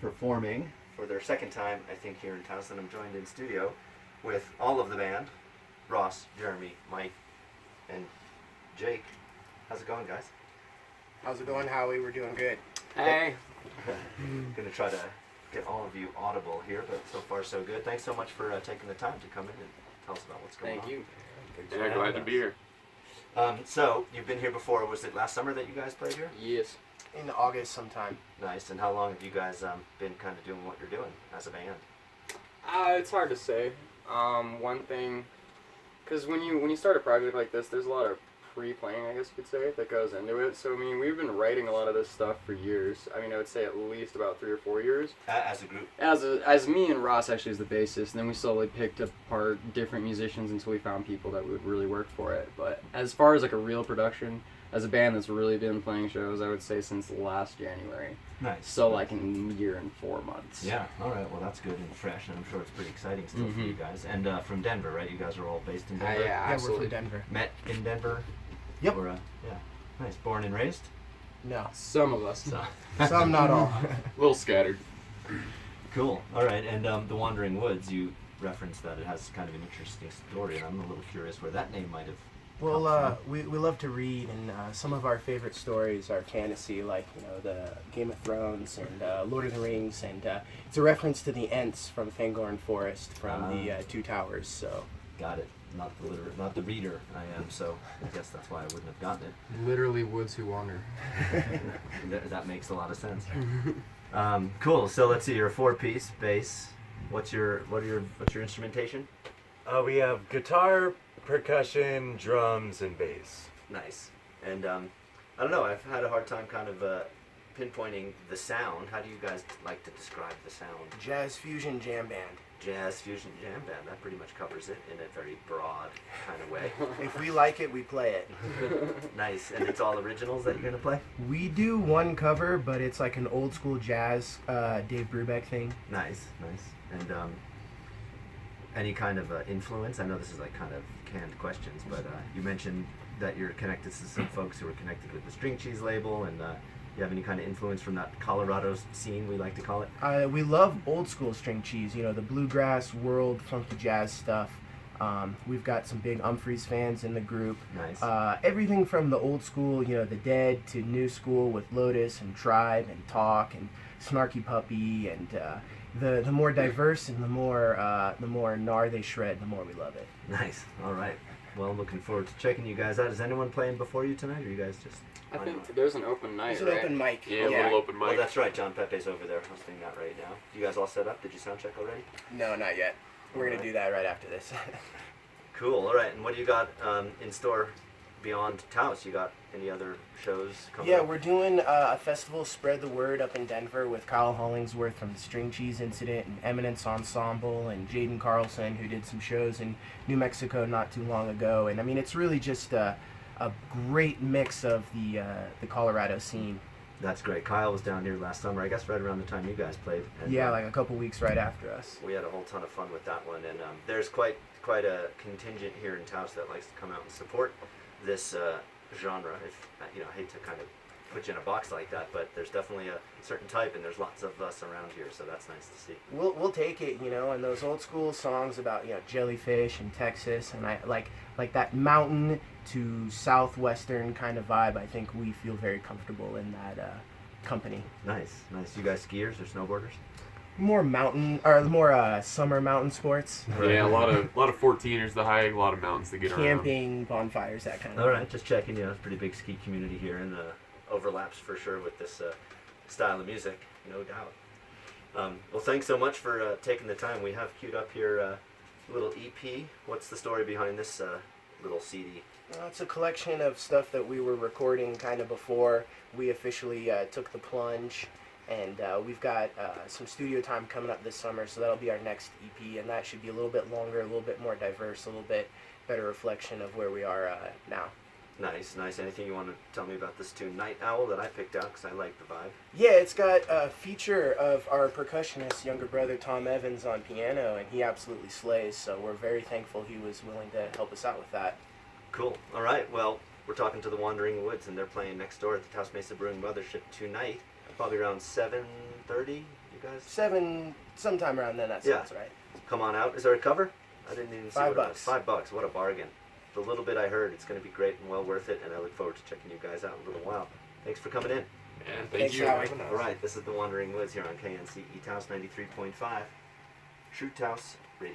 performing for their second time, I think, here in Taos, and I'm joined in studio with all of the band, Ross, Jeremy, Mike, and Jake. How's it going, guys? How's it going, Howie? We're doing good. Hey. Going to try to get all of you audible here, but so far so good. Thanks so much for taking the time to come in and tell us about what's going on. Thank you. Yeah, glad to be here. So, you've been here before. Was it last summer that you guys played here? Yes. In August sometime. Nice. And how long have you guys been kind of doing what you're doing as a band? It's hard to say. One thing, because when you start a project like this, there's a lot of pre-planning, I guess you could say, that goes into it. So, I mean, we've been writing a lot of this stuff for years. I mean, I would say at least about 3 or 4 years. As a group? As me and Ross actually as the bassist, and then we slowly picked apart different musicians until we found people that would really work for it. But as far as like a real production, as a band that's really been playing shows, I would say since last January. Nice. So like in a year and 4 months. Yeah, all right. Well, that's good and fresh, and I'm sure it's pretty exciting still for you guys. And from Denver, right? You guys are all based in Denver? Yeah, absolutely. We're from Denver. Met in Denver? Yep. Or, yeah. Nice. Born and raised? No. Some of us. So. Some, not all. A little scattered. Cool. All right. And The Wandering Woods, you referenced that it has kind of an interesting story, and I'm a little curious where that name might have Well, we love to read, and some of our favorite stories are fantasy, like, the Game of Thrones and Lord of the Rings, and it's a reference to the Ents from Fangorn Forest from the Two Towers, so. Got it. Not the reader I am, so I guess that's why I wouldn't have gotten it. Literally woods who wander. That makes a lot of sense. Cool. So let's see. You're a 4-piece bass. What's your instrumentation? We have guitar, percussion, drums, and bass. Nice. And I don't know. I've had a hard time kind of pinpointing the sound. How do you guys like to describe the sound? Jazz fusion jam band. Jazz fusion jam band. That pretty much covers it in a very broad kind of way. If we like it, we play it. Nice. And it's all originals that you're gonna play? We do one cover, but it's like an old school jazz Dave Brubeck thing. Nice. And any kind of influence? I know this is like kind of canned questions, but you mentioned that you're connected to some folks who are connected with the String Cheese label, and you have any kind of influence from that Colorado scene, we like to call it? We love old school String Cheese, the bluegrass, world, funky jazz stuff. We've got some big Humphreys fans in the group. Nice. Everything from the old school, the Dead, to new school with Lotus and Tribe and Talk and Snarky Puppy, and the more diverse and the more gnar they shred, the more we love it. Nice. All right. Well, I'm looking forward to checking you guys out. Is anyone playing before you tonight, or you guys just? I think there's an open night, It's an right? open mic. Yeah, a little open mic. Oh, that's right. John Pepe's over there hosting that right now. You guys all set up? Did you sound check already? No, not yet. We're going to do that right after this. Cool. All right. And what do you got in store beyond Taos? You got any other shows coming up? We're doing a festival, Spread the Word, up in Denver with Kyle Hollingsworth from the String Cheese Incident and Eminence Ensemble and Jaden Carlson, who did some shows in New Mexico not too long ago. And I mean, it's really just a great mix of the Colorado scene. That's great. Kyle was down here last summer, I guess right around the time you guys played. And, Yeah, like a couple weeks right after us. we had a whole ton of fun with that one, and there's quite a contingent here in Taos that likes to come out and support this genre. If I hate to kind of put you in a box like that, but there's definitely a certain type, and there's lots of us around here, so that's nice to see. We'll take it, and those old school songs about jellyfish and Texas, and I like that mountain to southwestern kind of vibe. I think we feel very comfortable in that company. Nice. You guys skiers or snowboarders? More mountain, or more summer mountain sports. Yeah, a lot of 14ers to hike, a lot of mountains to get around. Camping, bonfires, that kind of All thing. right, just checking. It's a pretty big ski community here, and overlaps for sure with this style of music, no doubt. Well, thanks so much for taking the time. We have queued up here a little EP. What's the story behind this little CD? It's a collection of stuff that we were recording kind of before we officially took the plunge. And we've got some studio time coming up this summer, so that'll be our next EP, and that should be a little bit longer, a little bit more diverse, a little bit better reflection of where we are now. Nice. Anything you want to tell me about this tune, Night Owl, that I picked out because I like the vibe? Yeah, it's got a feature of our percussionist, younger brother Tom Evans, on piano, and he absolutely slays, so we're very thankful he was willing to help us out with that. Cool. All right, well, we're talking to the Wandering Woods, and they're playing next door at the Taos Mesa Brewing Mothership tonight, probably around 7:30. You guys? 7, sometime around then. That sounds right. Come on out. Is there a cover? I didn't even see $5. what it was. $5. What a bargain. The little bit I heard, it's going to be great and well worth it, and I look forward to checking you guys out in a little while. Thanks for coming in. And thank Thanks, you. Howie. All right, this is the Wandering Woods here on KNCE Taos 93.5. True Taos Radio.